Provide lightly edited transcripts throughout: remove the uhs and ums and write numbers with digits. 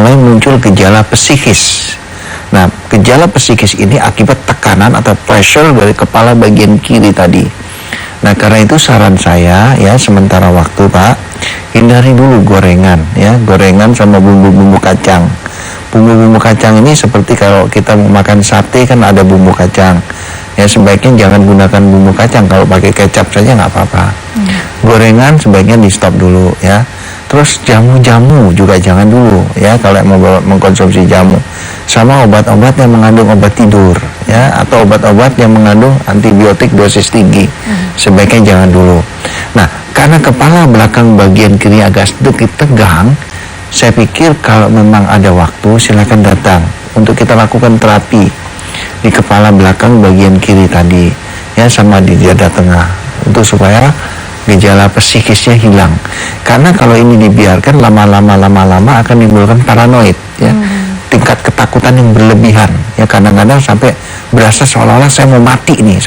mulai muncul gejala psikis. Nah, gejala psikis ini akibat tekanan atau pressure dari kepala bagian kiri tadi. Nah, karena itu saran saya ya, sementara waktu Pak, hindari dulu gorengan ya, gorengan sama bumbu-bumbu kacang. Bumbu-bumbu kacang ini seperti kalau kita mau makan sate kan ada bumbu kacang. Ya sebaiknya jangan gunakan bumbu kacang, kalau pakai kecap saja nggak apa-apa. Gorengan sebaiknya di stop dulu ya. Terus jamu-jamu juga jangan dulu ya kalau mau mengkonsumsi jamu. Sama obat-obat yang mengandung obat tidur ya, atau obat-obat yang mengandung antibiotik dosis tinggi, sebaiknya jangan dulu. Nah, karena kepala belakang bagian kiri agak sedikit tegang, saya pikir kalau memang ada waktu silakan datang untuk kita lakukan terapi di kepala belakang bagian kiri tadi ya, sama di dada tengah, untuk supaya gejala psikisnya hilang. Karena kalau ini dibiarkan lama-lama akan menimbulkan paranoid ya, tingkat ketakutan yang berlebihan ya, kadang-kadang sampai berasa seolah-olah saya mau mati nih.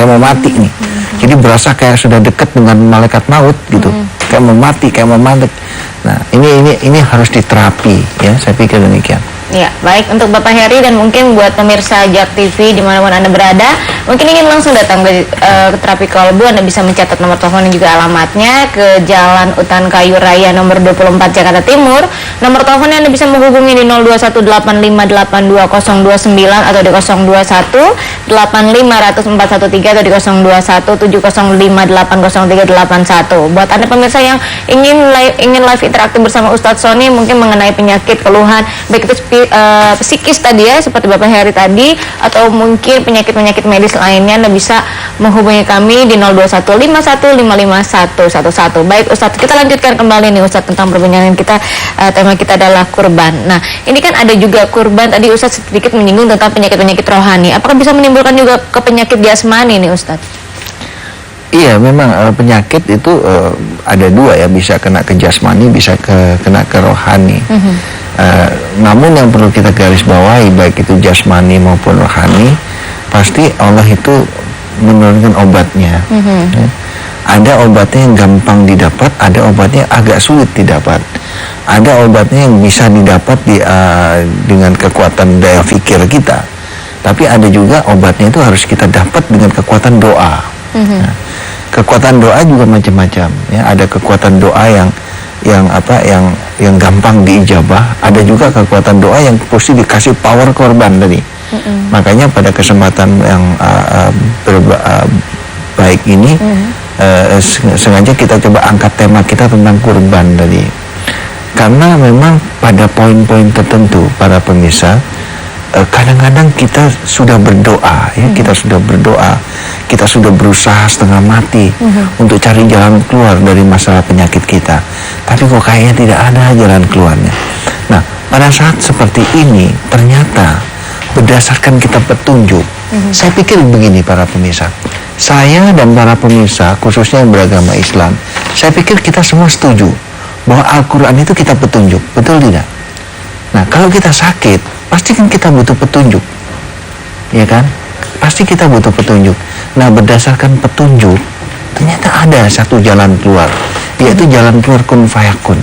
Jadi berasa kayak sudah dekat dengan malaikat maut gitu, kayak mau mati. Nah, ini harus diterapi ya, saya pikir demikian. Ya, baik untuk Bapak Heri dan mungkin buat pemirsa JAK TV dimanapun Anda berada, mungkin ingin langsung datang ke terapi kolbu, Anda bisa mencatat nomor telepon dan juga alamatnya ke Jalan Utan Kayu Raya nomor 24 Jakarta Timur. Nomor teleponnya Anda bisa menghubungi di 0218582029 atau di 0218514113 atau di 021705800381. Buat Anda pemirsa yang ingin live interaktif bersama Ustadz Sony mungkin mengenai penyakit keluhan baik itu psikis tadi ya, seperti Bapak Heri tadi, atau mungkin penyakit-penyakit medis lainnya, Anda bisa menghubungi kami di 0215551111. Baik Ustadz, kita lanjutkan kembali nih Ustadz tentang perbincangan kita. Tema kita adalah kurban. Nah, ini kan ada juga kurban, tadi Ustadz sedikit menyinggung tentang penyakit-penyakit rohani. Apakah bisa menimbulkan juga ke penyakit jasmani nih Ustadz? Iya, memang penyakit itu ada dua ya, bisa kena ke jasmani, bisa kena ke rohani. Namun yang perlu kita garis bawahi, baik itu jasmani maupun rohani, pasti Allah itu menurunkan obatnya. Ya. Ada obatnya yang gampang didapat, ada obatnya yang agak sulit didapat. Ada obatnya yang bisa didapat dengan kekuatan daya pikir kita, tapi ada juga obatnya itu harus kita dapat dengan kekuatan doa. Nah, kekuatan doa juga macam-macam ya, ada kekuatan doa yang gampang diijabah, ada juga kekuatan doa yang pasti dikasih power korban tadi. Makanya pada kesempatan yang baik ini sengaja kita coba angkat tema kita tentang kurban tadi, karena memang pada poin-poin tertentu para pemirsa, kadang-kadang kita sudah berdoa ya, kita sudah berusaha setengah mati untuk cari jalan keluar dari masalah penyakit kita, tapi kok kayaknya tidak ada jalan keluarnya. Nah, pada saat seperti ini ternyata berdasarkan kita petunjuk, saya pikir begini para pemirsa, saya dan para pemirsa khususnya yang beragama Islam, saya pikir kita semua setuju bahwa Al-Quran itu kita petunjuk, betul tidak? Nah, kalau kita sakit, pasti kan kita butuh petunjuk, ya kan? Pasti kita butuh petunjuk. Nah, berdasarkan petunjuk, ternyata ada satu jalan keluar, yaitu jalan keluar kun fayakun.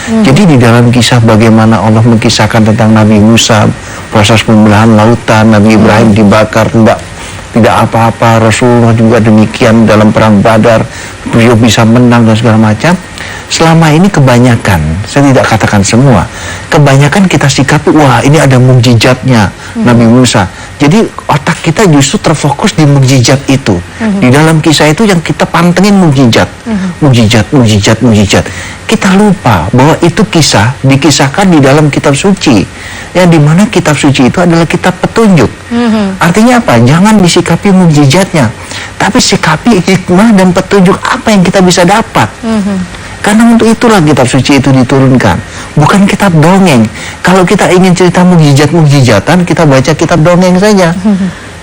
Jadi di dalam kisah bagaimana Allah mengkisahkan tentang Nabi Musa, proses pembelahan lautan, Nabi Ibrahim dibakar, tidak apa-apa, Rasulullah juga demikian dalam perang Badar, beliau bisa menang dan segala macam. Selama ini kebanyakan, saya tidak katakan semua, kebanyakan kita sikapi, wah ini ada mukjizatnya Nabi Musa. Jadi otak kita justru terfokus di mukjizat itu. Di dalam kisah itu yang kita pantengin mukjizat. Mukjizat. Kita lupa bahwa itu kisah dikisahkan di dalam kitab suci. Yang dimana kitab suci itu adalah kitab petunjuk. Artinya apa? Jangan disikapi mukjizatnya, tapi sikapi hikmah dan petunjuk apa yang kita bisa dapat. Karena untuk itulah kitab suci itu diturunkan, bukan kitab dongeng. Kalau kita ingin cerita mukjizat-mukjizatan, kita baca kitab dongeng saja.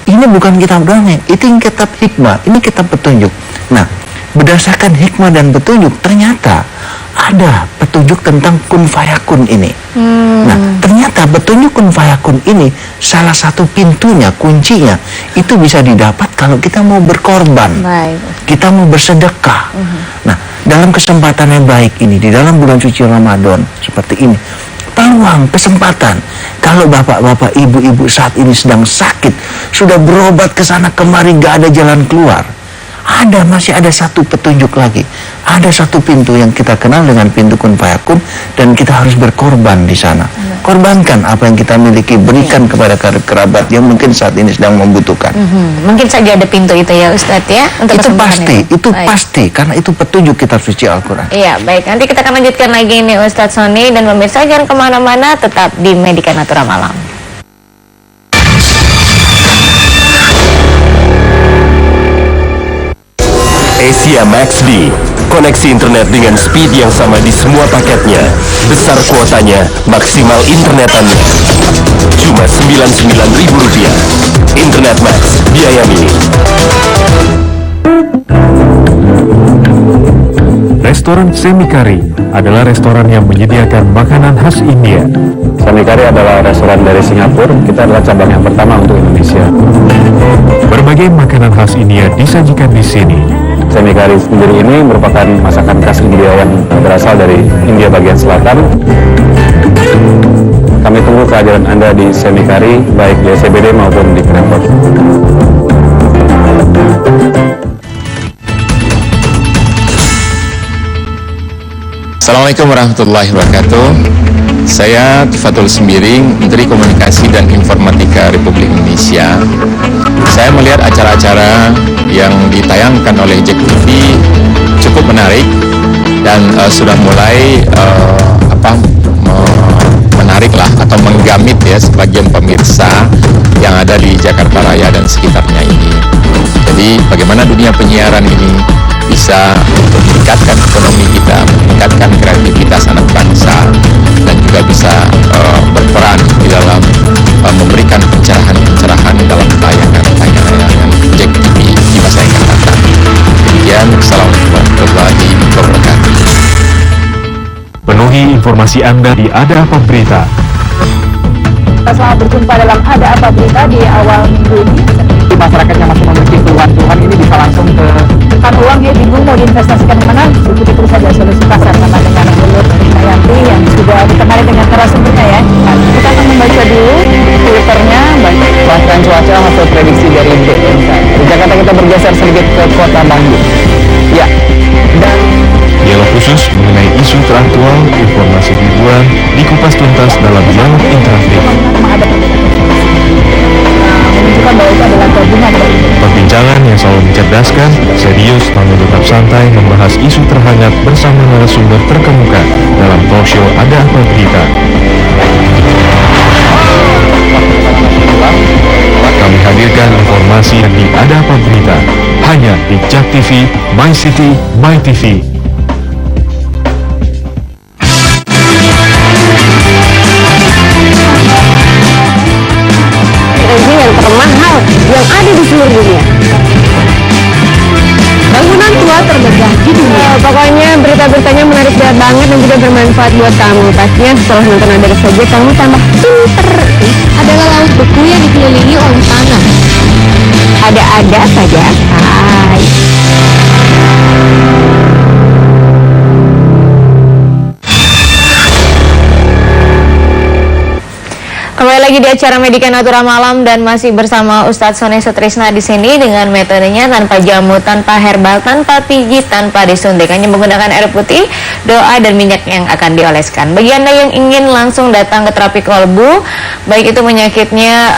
Ini bukan kitab dongeng, itu kitab hikmah, ini kitab petunjuk. Nah, berdasarkan hikmah dan petunjuk, ternyata ada petunjuk tentang kun fayakun ini. Nah, ternyata petunjuk kun fayakun ini salah satu pintunya, kuncinya itu bisa didapat kalau kita mau berkorban, kita mau bersedekah. Nah, dalam kesempatan yang baik ini, di dalam bulan suci Ramadan seperti ini, peluang, kesempatan. Kalau bapak-bapak, ibu-ibu saat ini sedang sakit, sudah berobat ke sana kemari, gak ada jalan keluar, masih ada satu petunjuk lagi. Ada satu pintu yang kita kenal dengan pintu kun fayakun, dan kita harus berkorban di sana. Korbankan apa yang kita miliki, berikan kepada kerabat yang mungkin saat ini sedang membutuhkan. Mungkin saja ada pintu itu ya Ustadz ya, untuk Itu kesembuhan pasti, itu Baik. pasti, karena itu petunjuk kitab suci Al-Quran. Iya, baik. Nanti kita akan lanjutkan lagi nih Ustadz Sony, dan pemirsa jangan kemana-mana, tetap di Medika Natura Malam. Asia Max D, koneksi internet dengan speed yang sama di semua paketnya, besar kuotanya, maksimal internetannya. Cuma Rp99.000. Internet Max, biaya minim. Restoran Semikari adalah restoran yang menyediakan makanan khas India. Semikari adalah restoran dari Singapura. Kita adalah cabang yang pertama untuk Indonesia. Berbagai makanan khas India disajikan di sini. Semikari sendiri ini merupakan masakan khas India yang berasal dari India bagian selatan. Kami tunggu kehadiran Anda di Semikari, baik di SCBD maupun di Krempot. Assalamualaikum warahmatullahi wabarakatuh. Saya Fatul Sembiring, Menteri Komunikasi dan Informatika Republik Indonesia. Saya melihat acara-acara yang ditayangkan oleh JEK TV cukup menarik dan sudah mulai menarik lah atau menggamit ya sebagian pemirsa yang ada di Jakarta Raya dan sekitarnya ini. Jadi bagaimana dunia penyiaran ini bisa untuk meningkatkan ekonomi kita, meningkatkan kreativitas anak bangsa, dan juga bisa berperan di dalam memberikan pencerahan-pencerahan dalam tayangan-tayangan JEK TV di masa yang akan datang. Demikian, Assalamualaikum warahmatullahi wabarakatuh. Penuhi informasi Anda di Ada Apa Berita. Selamat berjumpa dalam Ada Apa Berita di awal minggu ini. Masyarakat yang masih memiliki keluhan ini bisa langsung ke kan uang ya, bingung mau diinvestasikan kemana, ikuti terus saja solusi pasar sama dengan Menurut Yanti yang sudah ditemani dengan narasumbernya ya. Nah, kita akan membaca dulu Twitternya, baik peraturan cuaca hasil prediksi dari BMKG. Di Jakarta kita bergeser sedikit ke kota Bandung. Ya, dan Dialog khusus mengenai isu teraktual, informasi hiburan, dikupas tuntas dalam dialog interaktif. memang ada perbedaan menunjukkan bahwa itu adalah gabungan dari Perbincangan yang selalu mencerdaskan, serius namun tetap santai membahas isu terhangat bersama narasumber terkemuka dalam talk show Ada Apa Berita. Kami hadirkan informasi di Ada Apa Berita hanya di JAK TV, My City, My TV. yang termahal yang ada di seluruh dunia. Bangunan tua termegah di dunia. Pokoknya berita-beritanya menarik banget dan juga bermanfaat buat kamu. Pastinya setelah nonton Ada saja kamu tambah pinter. Adalah laut beku yang dikelilingi oleh tanah. Ada-ada saja. Hai. Kembali lagi di acara Medika Natura Malam dan masih bersama Ustadz Sony Sutrisna di sini dengan metodenya tanpa jamu, tanpa herbal, tanpa pijit, tanpa disuntik, hanya menggunakan air putih, doa dan minyak yang akan dioleskan. Bagi Anda yang ingin langsung datang ke terapi kolbu, baik itu penyakitnya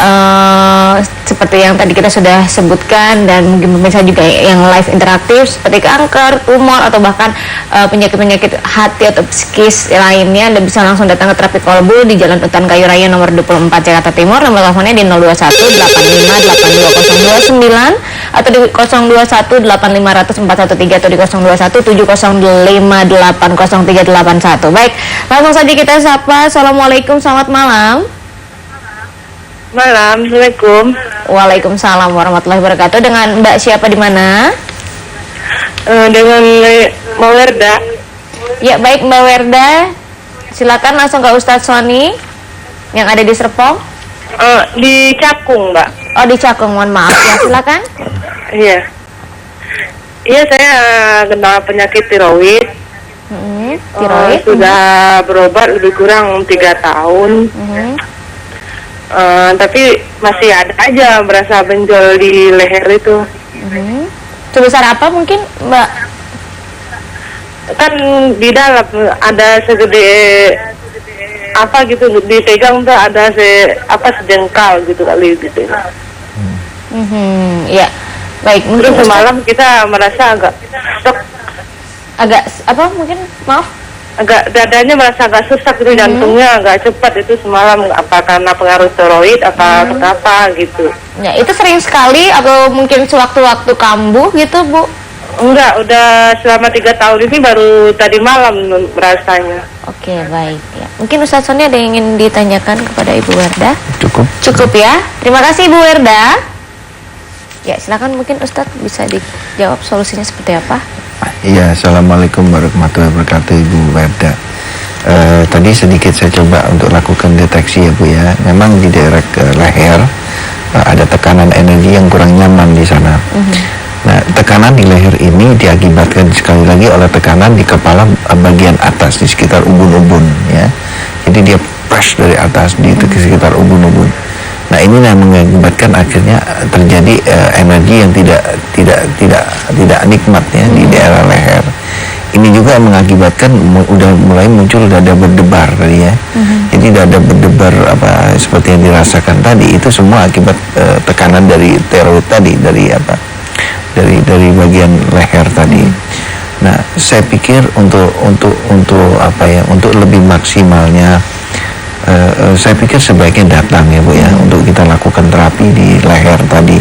seperti yang tadi kita sudah sebutkan dan mungkin pemirsa juga yang live interaktif seperti kanker, tumor atau bahkan penyakit-penyakit hati atau psikis lainnya, Anda bisa langsung datang ke terapi kolbu di Jalan Utan Kayu Raya nomor 24 Jakarta Timur. Nomor teleponnya di 021 858229 atau di 021 8500413 atau di 021 705 80381. Baik, langsung saja kita sapa. Assalamualaikum, selamat malam. Malam, Assalamualaikum. Waalaikumsalam warahmatullahi wabarakatuh. Dengan Mbak siapa di mana? Dengan Mawerda. Ya, baik Mbak Werda. Silakan langsung ke Ustadz Sony yang ada di Serpong. Di Cakung, Mbak. Oh, di Cakung, mohon maaf ya, silakan. Iya. Iya, saya kena penyakit tiroid. Tiroid. Sudah berobat lebih kurang 3 tahun. Tapi masih ada aja berasa benjol di leher itu. Sebesar apa mungkin Mbak? Kan di dalam ada segede apa gitu, dipegang tuh ada sejengkal gitu kali gitu. Ya, baik. Terus Mungkin semalam kita merasa agak shock, agak apa mungkin maaf? agak dadanya merasa agak susah gitu, jantungnya agak cepat itu semalam, apa karena pengaruh steroid apa gitu. Ya, itu sering sekali atau mungkin sewaktu-waktu kambuh gitu, Bu? Enggak, udah selama 3 tahun ini baru tadi malam merasanya. Oke, baik. Ya. Mungkin Ustadz Sony ada yang ingin ditanyakan kepada Ibu Werda? Cukup ya. Terima kasih Ibu Werda. Ya, silakan mungkin Ustadz bisa dijawab solusinya seperti apa? Iya, Assalamualaikum warahmatullahi wabarakatuh Ibu Werda. Tadi sedikit saya coba untuk lakukan deteksi ya Bu ya. Memang di daerah leher ada tekanan energi yang kurang nyaman di sana. Nah, tekanan di leher ini diakibatkan sekali lagi oleh tekanan di kepala bagian atas di sekitar ubun-ubun ya. Jadi dia push dari atas di sekitar ubun-ubun. Nah, ini yang mengakibatkan akhirnya terjadi energi yang tidak nikmat ya di daerah leher. Ini juga mengakibatkan udah mulai muncul dada berdebar tadi ya. Jadi dada berdebar apa seperti yang dirasakan tadi itu semua akibat tekanan dari steroid tadi, dari bagian leher tadi. Nah, saya pikir untuk lebih maksimalnya saya pikir sebaiknya datang ya Bu ya untuk kita lakukan terapi di leher tadi.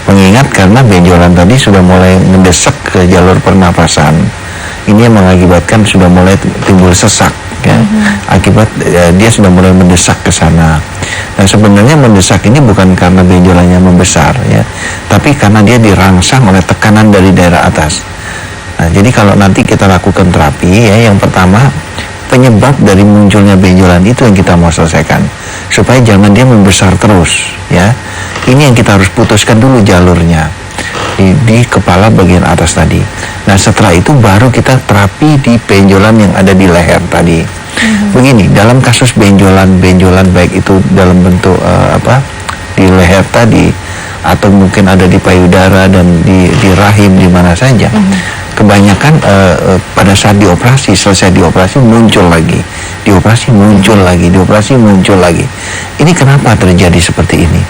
Mengingat karena benjolan tadi sudah mulai mendesak ke jalur pernapasan. Ini yang mengakibatkan sudah mulai timbul sesak ya. Akibat dia sudah mulai mendesak ke sana. Nah, sebenarnya mendesak ini bukan karena benjolannya membesar ya, tapi karena dia dirangsang oleh tekanan dari daerah atas. Nah, jadi kalau nanti kita lakukan terapi ya, yang pertama penyebab dari munculnya benjolan itu yang kita mau selesaikan supaya jangan dia membesar terus ya. Ini yang kita harus putuskan dulu jalurnya di kepala bagian atas tadi. Nah, setelah itu baru kita terapi di benjolan yang ada di leher tadi. Begini, dalam kasus benjolan baik itu dalam bentuk di leher tadi atau mungkin ada di payudara dan di rahim di mana saja. Kebanyakan pada saat dioperasi, selesai dioperasi muncul lagi, dioperasi muncul lagi. Ini kenapa terjadi seperti ini?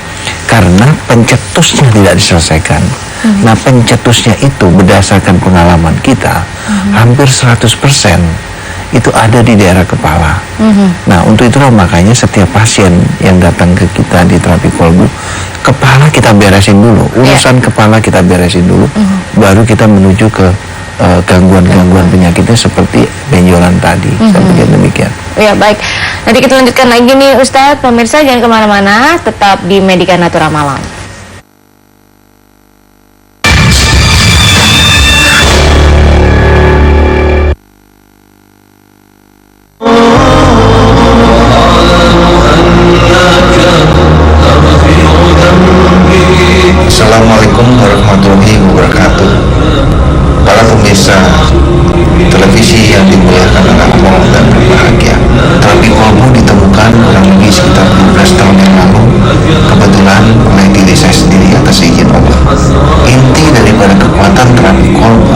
Karena pencetusnya tidak diselesaikan. Nah, pencetusnya itu berdasarkan pengalaman kita hampir 100% itu ada di daerah kepala. Nah, untuk itulah makanya setiap pasien yang datang ke kita di terapi kolbu, kepala kita beresin dulu, urusan kepala kita beresin dulu, baru kita menuju ke gangguan-gangguan penyakitnya seperti benjolan tadi. Saya pikir demikian. Ya, baik. Nanti kita lanjutkan lagi nih Ustadz. Pemirsa jangan kemana-mana, tetap di Medika Natura Malam. Assalamualaikum warahmatullahi wabarakatuh. Para pemirsa televisi yang dimuliakan oleh Allah dan berbahagia, terapi kolbu ditemukan kurang lebih sekitar 12 tahun yang lalu, kebetulan oleh diri saya sendiri atas izin Allah. Inti daripada kekuatan terapi kolbu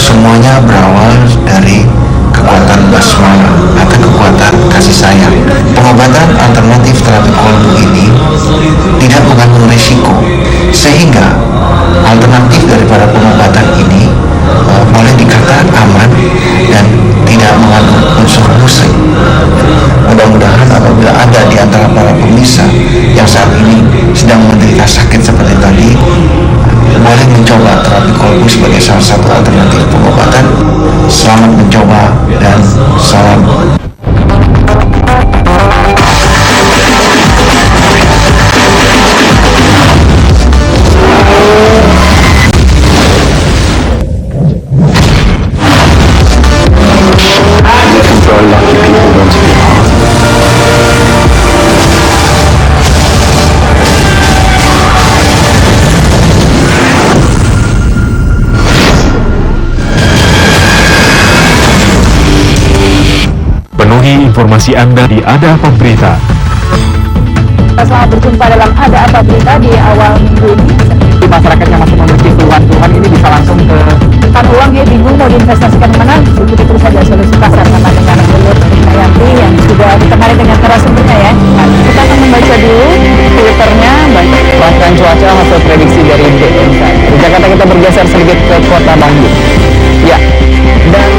semuanya berawal dari kekuatan basmalah atau kekuatan kasih sayang. Pengobatan alternatif terapi kolbu ini tidak mengandung risiko, sehingga alternatif daripada pengobatan ini boleh dikatakan aman dan tidak mengandung unsur musik. Mudah-mudahan apabila ada di antara para pemirsa yang saat ini sedang menderita sakit seperti tadi, boleh mencoba terapi kolbu sebagai salah satu alternatif pengobatan. Selamat mencoba dan salam. informasi Anda di Ada Apa Berita. Selamat berjumpa dalam Ada Apa Berita di awal minggu ini. Di masyarakat yang masih memiliki keluhan ini bisa langsung ke kan uang ya, bingung mau diinvestasikan mana, ikuti terus saja solusi pasar sama dengan Lulus Mayanti yang sudah ditemani dengan narasumbernya ya. Nah, kita akan membaca dulu Twitternya, baik peraturan cuaca hasil prediksi dari BMKG. Di Jakarta kita bergeser sedikit ke kota Bandung. Ya, dan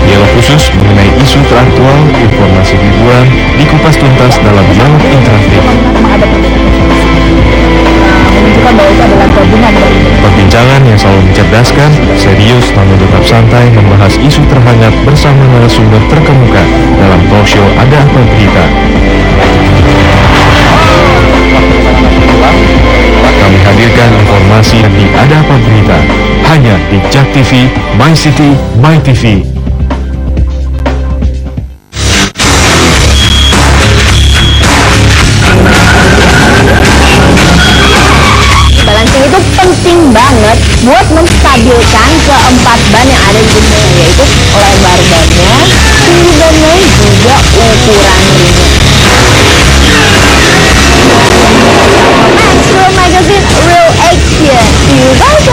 Dialog khusus mengenai isu teraktual, informasi hiburan, dikupas tuntas dalam dialog interaktif. memang ada perbedaan solusi. Menunjukkan bahwa itu adalah gabungan dari Perbincangan yang selalu mencerdaskan, serius namun tetap santai membahas isu terhangat bersama narasumber terkemuka dalam talk show Ada Apa Berita. Kami hadirkan informasi di Ada Apa Berita hanya di JAK TV, My City, My TV. Balancing itu penting banget buat menstabilkan keempat ban yang ada di dunia, yaitu lebar bannya, tinggi bannya, juga ukuran ringnya. Max Real Magazine, Real Action. See you guys.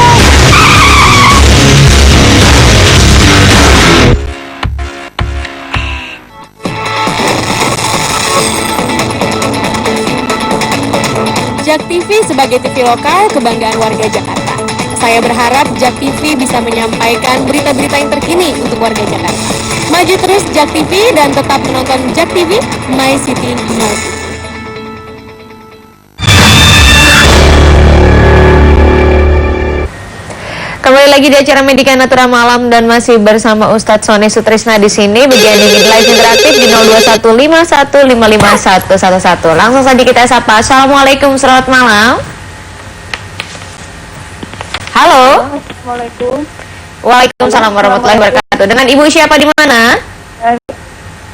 JAK TV sebagai TV lokal kebanggaan warga Jakarta. Saya berharap JAK TV bisa menyampaikan berita-berita yang terkini untuk warga Jakarta. Maju terus JAK TV dan tetap menonton JAK TV, My City, My TV. Kembali lagi di acara Medika Natura Malam dan masih bersama Ustadz Sony Sutrisna di sini. Bagi yang ingin live interaktif di 0215155111. Langsung saja kita sapa. Assalamualaikum, selamat malam. Halo. Assalamualaikum. Waalaikumsalam warahmatullahi wabarakatuh. Dengan Ibu siapa di mana?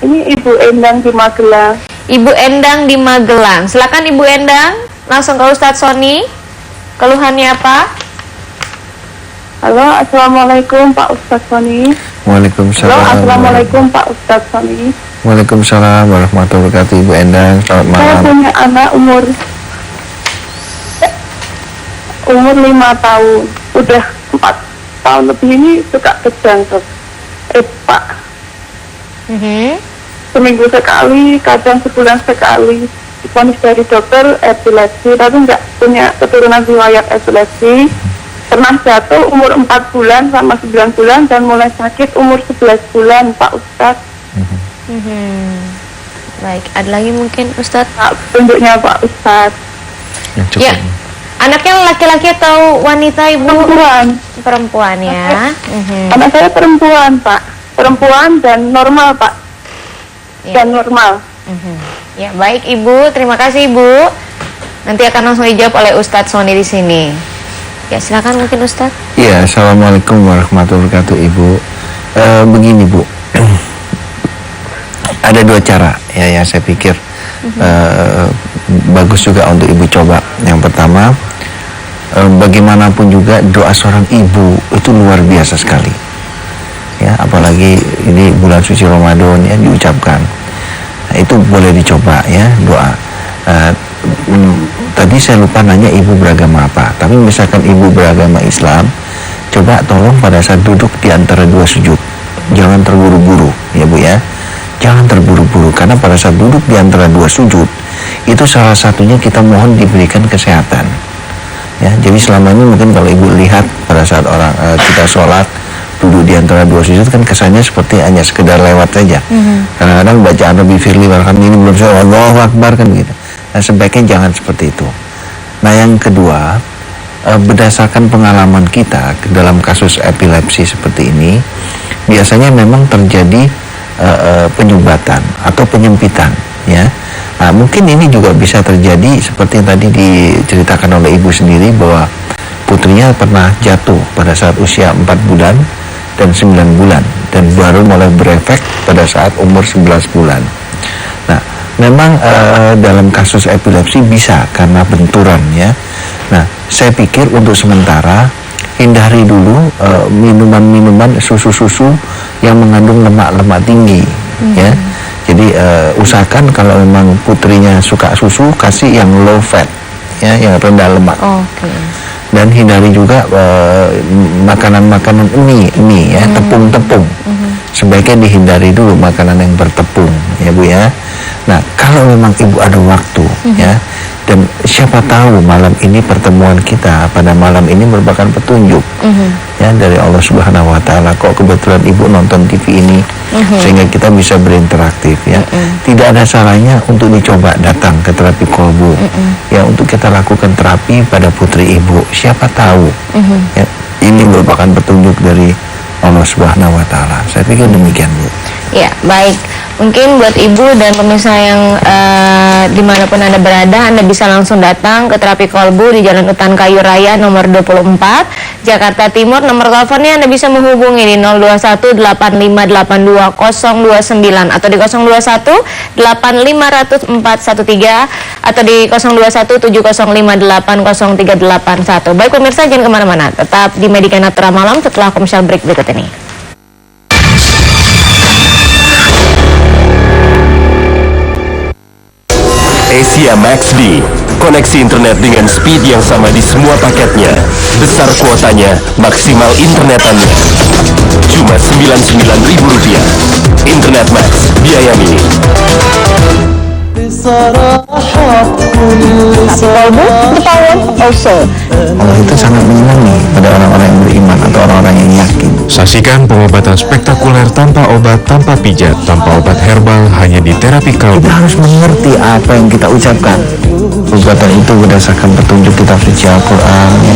Ini Ibu Endang di Magelang. Ibu Endang di Magelang. Silakan Ibu Endang, langsung ke Ustadz Sony. Keluhannya apa? Halo, assalamualaikum Pak Ustadz Sony. Waalaikumsalam. Halo, assalamualaikum Pak Ustadz Sony. Waalaikumsalam warahmatullahi wabarakatuh. Ibu Endang, selamat Saya malam. punya anak umur 5 tahun. Udah 4 tahun lebih ini suka kejang terus. Pak, seminggu sekali, kadang sebulan sekali. Divonis dari dokter epilepsi, tapi nggak punya keturunan riwayat epilepsi. Pernah jatuh umur 4 bulan sama 9 bulan dan mulai sakit umur 11 bulan, Pak Ustadz. Baik, ada lagi mungkin Ustadz? Nah, tunjuknya Pak Ustadz. Ya, anaknya laki-laki atau wanita Ibu? Perempuan. Perempuan ya. Anak saya perempuan, Pak. Perempuan dan normal, Pak. Ya. Dan normal. Ya, baik Ibu, terima kasih Ibu. Nanti akan langsung dijawab oleh Ustadz Sony di sini. Ya, silakan mungkin Ustadz. Iya, assalamualaikum warahmatullahi wabarakatuh, Ibu. Begini Bu, ada dua cara ya saya pikir bagus juga untuk Ibu coba. Yang pertama, bagaimanapun juga doa seorang ibu itu luar biasa sekali. Ya, apalagi ini bulan suci Ramadan ya diucapkan. Nah, itu boleh dicoba ya doa. Tadi saya lupa nanya ibu beragama apa, tapi misalkan ibu beragama Islam, coba tolong pada saat duduk di antara dua sujud, jangan terburu-buru ya Bu ya, jangan terburu-buru, karena pada saat duduk di antara dua sujud, itu salah satunya kita mohon diberikan kesehatan ya. Jadi selama ini mungkin kalau ibu lihat pada saat orang kita sholat, duduk di antara dua sujud kan kesannya seperti hanya sekedar lewat saja. Kadang-kadang bacaan Rabbi Firli bahkan ini belum selesai, Allahu Akbar kan gitu. Nah, sebaiknya jangan seperti itu. Nah, yang kedua, berdasarkan pengalaman kita dalam kasus epilepsi seperti ini, biasanya memang terjadi penyumbatan atau penyempitan ya. Nah, mungkin ini juga bisa terjadi seperti yang tadi diceritakan oleh ibu sendiri, bahwa putrinya pernah jatuh pada saat usia 4 bulan dan 9 bulan dan baru mulai berefek pada saat umur 11 bulan. Nah, memang dalam kasus epilepsi bisa karena benturan ya. Nah, saya pikir untuk sementara hindari dulu minuman-minuman, susu-susu yang mengandung lemak-lemak tinggi ya. Jadi usahakan kalau memang putrinya suka susu, kasih yang low fat, ya, yang rendah lemak. Oke. Dan hindari juga makanan-makanan mie ya, tepung-tepung. Sebaiknya dihindari dulu makanan yang bertepung, ya Bu ya. Nah, kalau memang Ibu ada waktu, ya, dan siapa tahu malam ini pertemuan kita pada malam ini merupakan petunjuk, ya, dari Allah Subhanahu Wa Taala. Kok kebetulan Ibu nonton TV ini, sehingga kita bisa berinteraktif, ya. Tidak ada salahnya untuk dicoba datang ke terapi kolbu, ya, untuk kita lakukan terapi pada putri Ibu. Siapa tahu, ya, ini merupakan petunjuk dari Allah Subhanahu Wa Taala. Saya pikir demikian, Bu. Ya, baik. Mungkin buat Ibu dan pemirsa yang dimanapun Anda berada, Anda bisa langsung datang ke terapi kolbu di Jalan Utan Kayu Raya nomor 24, Jakarta Timur. Nomor teleponnya Anda bisa menghubungi di 021-8582-029 atau di 021-850-413 atau di 021-7058-0381. Baik pemirsa, jangan kemana-mana, tetap di Medika Natura Malam setelah commercial break berikut ini. Asia Max B, koneksi internet dengan speed yang sama di semua paketnya. Besar kuotanya, maksimal internetannya. Cuma Rp99.000. Internet Max, biaya minim. Allah itu sangat menyenangi pada orang-orang yang beriman atau orang-orang yang yakin. Saksikan pengobatan spektakuler tanpa obat, tanpa pijat, tanpa obat herbal hanya di terapi kalbu. Kita harus mengerti apa yang kita ucapkan. Perbuatan itu berdasarkan petunjuk kitab suci Al-Quran, ya.